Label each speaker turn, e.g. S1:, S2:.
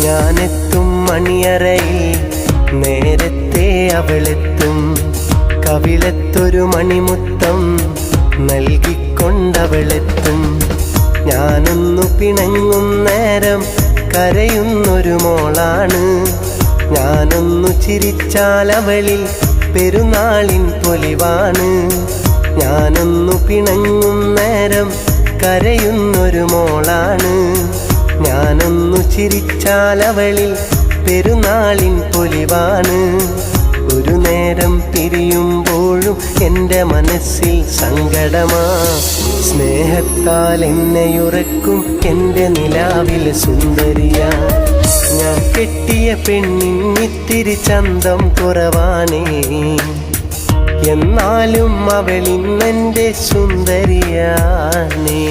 S1: ഞാനെത്തും മണിയറയിൽ നേരത്തെ അവളെത്തും. കവിളത്തൊരു മണിമുത്തം നൽകിക്കൊണ്ടവളെത്തും. ഞാനൊന്നു പിണങ്ങും നേരം കരയുന്നൊരു മോളാണ്. ഞാനൊന്നു ചിരിച്ചാൽ അവളിൽ പെരുന്നാളിൻ പൊലിവാണ്. ഞാനൊന്നു പിണങ്ങും നേരം കരയുന്നൊരു മോളാണ്. ഞാനൊന്നു ചിരിച്ചാൽ അവളിൽ പെരുന്നാളിൻ പൊലിവാണ്. ഒരു നേരം പിരിയുമ്പോഴും എൻ്റെ മനസ്സിൽ സങ്കടമാ. സ്നേഹത്താൽ എന്നെയുറക്കും എൻ്റെ നിലാവിൽ സുന്ദരിയാ. ഞാൻ കെട്ടിയ പെണ്ണിന്നിത്തിരി ചന്തം കുറവാണേ, എന്നാലും അവളിന്നെൻ്റെ സുന്ദരിയാണേ.